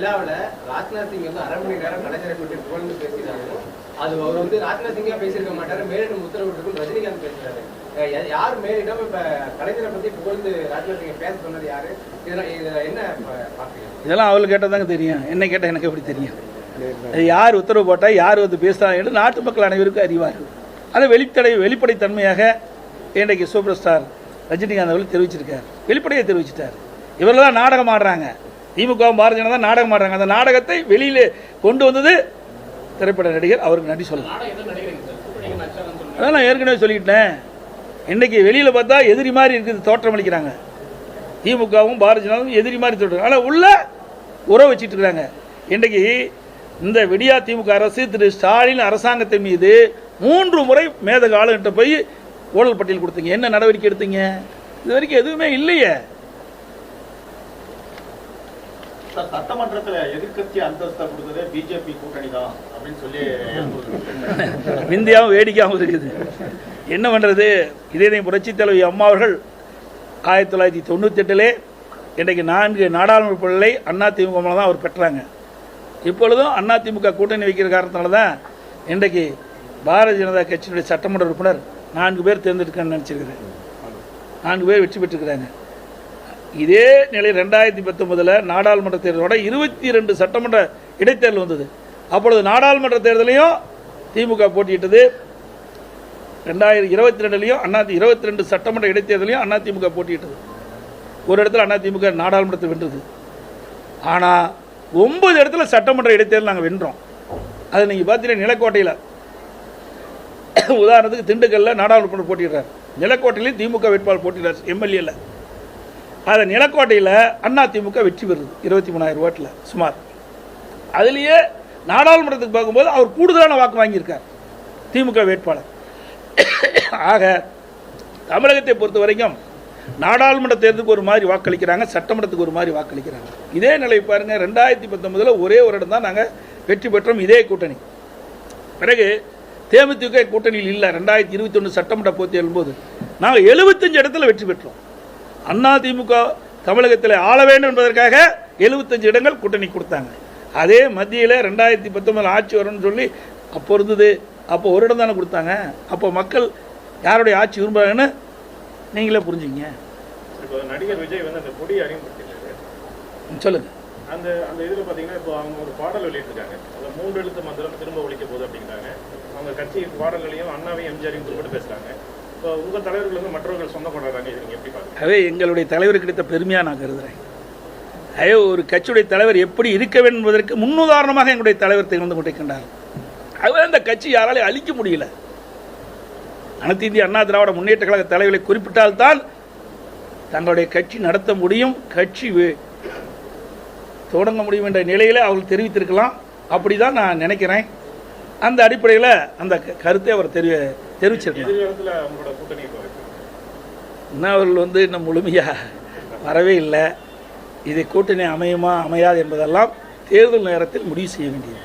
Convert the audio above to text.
விழாவில் ராஜ்நாத் சிங் வந்து 1/2 மணி நேரம் கலைஞரை பற்றி புகழ்ந்து பேசினாலும் அது அவர் வந்து ராஜ்நாத் சிங்கா பேசியிருக்க மாட்டாரு, மேலிடம் உத்தரவிட்டிருக்கும் ரஜினிகாந்த் பேசுறாரு. யார் மேலிடம் இப்ப கலைஞரை பத்தி புகழ்ந்து ராஜ்நாத் சிங்கை பேச சொன்னது யாரு? என்ன பாக்குறீங்க? இதெல்லாம் அவளுக்கு கேட்டதாங்க தெரியும், என்ன கேட்டால் எனக்கு எப்படி தெரியும்? யார் உத்தரவு போட்டால் யார் வந்து பேசுகிறாங்க நாட்டு மக்கள் அனைவருக்கும் அறிவார்கள். அதை வெளிப்படைத்தன்மையாக இன்றைக்கு சூப்பர் ஸ்டார் ரஜினிகாந்த் அவர்கள் தெரிவிச்சிருக்கார், வெளிப்படையாக தெரிவிச்சிட்டார். இவர்கள் தான் நாடகம் ஆடுறாங்க, திமுக பாரதிய ஜனதா நாடகம் ஆடுறாங்க. அந்த நாடகத்தை வெளியில் கொண்டு வந்தது திரைப்பட நடிகர், அவருக்கு நன்றி சொல்லலாம். அதான் நான் ஏற்கனவே சொல்லிக்கிட்டேன். இன்றைக்கி வெளியில் பார்த்தா எதிரி மாதிரி இருக்குது, தோற்றம் அளிக்கிறாங்க. திமுகவும் பாரதிய ஜனதாவும் எதிரி மாதிரி தோற்றம், ஆனால் உள்ள உறவு வச்சுட்டு இருக்கிறாங்க. இன்றைக்கு இந்த விடியா திமுக அரசு திரு ஸ்டாலின் அரசாங்கத்தின் மீது 3 முறை மேதக ஆளுகிட்ட போய் ஊழல் பட்டியல் கொடுத்தீங்க. என்ன நடவடிக்கை எடுத்தீங்க? இது வரைக்கும் எதுவுமே இல்லையே. சட்டமன்றத்தில் எதிர்கட்சி அந்தஸ்தை கொடுத்ததே பிஜேபி கூட்டணி தான் அப்படின்னு சொல்லி இந்தியாவும் வேடிக்கையாகவும் இருக்குது. என்ன பண்ணுறது? இதே புரட்சி தலைவி அம்மா அவர்கள் 1998 இன்றைக்கு 4 நாடாளுமன்ற பொருளை அதிமுக மூலம் தான் அவர் பெற்றாங்க. இப்பொழுதும் அதிமுக கூட்டணி வைக்கிற காரணத்தினால தான் இன்றைக்கு பாரதிய ஜனதா கட்சியினுடைய சட்டமன்ற உறுப்பினர் 4 பேர் தேர்ந்தெடுக்கணும்னு நினச்சிருக்கிறேன். 4 பேர் வெற்றி பெற்றிருக்கிறாங்க. இதே நிலை 2019 நாடாளுமன்ற தேர்தலோட 22 சட்டமன்ற இடைத்தேர்தல் வந்தது. அப்பொழுது நாடாளுமன்ற தேர்தலையும் திமுக போட்டியிட்டது, 2022 22 சட்டமன்ற இடைத்தேர்தலையும் அதிமுக போட்டியிட்டது. ஒரு இடத்துல அதிமுக நாடாளுமன்றத்தை வென்றது. ஆனால் 9 இடத்துல சட்டமன்ற இடைத்தேர்தல் நாங்கள் வென்றோம். அது நீங்கள் பார்த்தீங்கன்னா நிலக்கோட்டையில், உதாரணத்துக்கு திண்டுக்கல்ல நாடாளுமன்ற போட்டிடுறார், நிலக்கோட்டையிலையும் திமுக வேட்பாளர் போட்டிடுறார் எம்எல்ஏல. அதை நிலக்கோட்டையில் அதிமுக வெற்றி பெறுது 23,000 ஓட்டில் சுமார். அதுலேயே நாடாளுமன்றத்துக்கு பார்க்கும்போது அவர் கூடுதலான வாக்கு வாங்கியிருக்கார் திமுக வேட்பாளர். ஆக தமிழகத்தை பொறுத்த வரைக்கும் நாடாளுமன்ற தேர்தலுக்கு ஒரு மாதிரி வாக்களிக்கிறாங்க, சட்டமன்றத்துக்கு ஒரு மாதிரி வாக்களிக்கிறாங்க. இதே நிலை பாருங்க. 2019 ஒரே ஒரு இடம் தான் நாங்கள் வெற்றி பெற்றோம், இதே கூட்டணி. பிறகு தேமுதிக கூட்டணியில் இல்லை. 2021 சட்டமன்ற போட்டி எழும்போது நாங்கள் 75 இடத்துல வெற்றி பெற்றோம். அதிமுக தமிழகத்தில் ஆள வேண்டும் என்பதற்காக 75 இடங்கள் கூட்டணி கொடுத்தாங்க. அதே மத்தியில் 2019 ஆட்சி வரும்னு சொல்லி அப்போ இருந்தது. அப்போ ஒரு இடம் தானே கொடுத்தாங்க. அப்போ மக்கள் யாருடைய ஆட்சி விரும்புகிறாங்கன்னு நீங்களே புரிஞ்சுங்க. நடிகர் விஜய் வந்து அந்த கொடி அறிமுகப்படுத்திருக்காரு, சொல்லுங்க. அந்த இதில் பார்த்தீங்கன்னா இப்போ அவங்க ஒரு பாடல் வெளியிட்டிருக்காங்க, அந்த 3 எழுத்து மந்திரம் திரும்ப ஒழிக்க போகுது அப்படிங்கிறாங்க. அவங்க கட்சி பாடல்களையும் அண்ணாவையும் எம்ஜிஆரையும் குறிப்பிட்டு பேசுகிறாங்க. இப்போ உங்கள் தலைவர்கள் வந்து மற்றவர்கள் சொந்தப்படுறாங்க, இது நீங்கள் எப்படி பார்க்குறீங்க? அதே எங்களுடைய தலைவர் கிடைத்த பெருமையாக நான் கருதுகிறேன். அதே ஒரு கட்சியுடைய தலைவர் எப்படி இருக்க வேண்டும் என்பதற்கு முன்னுதாரணமாக எங்களுடைய தலைவர் திகழ்ந்து கொண்டிருக்கின்றார். அதுவே அந்த கட்சி யாராலையும் அழிக்க முடியல. அனைத்து இந்திய அண்ணா திராவிட முன்னேற்ற கழக தலைவர்களை குறிப்பிட்டால்தான் தங்களுடைய கட்சி நடத்த முடியும், கட்சி தொடங்க முடியும் என்ற நிலையில் அவர்கள் தெரிவித்திருக்கலாம். அப்படி தான் நான் நினைக்கிறேன். அந்த அடிப்படையில் அந்த கருத்தை அவர் தெரிவிச்சிருக்கலாம். இன்னும் அவர்கள் வந்து இன்னும் முழுமையாக வரவே இல்லை. இது கூட்டணி அமையுமா அமையாது என்பதெல்லாம் தேர்தல் நேரத்தில் முடிவு செய்ய வேண்டியது.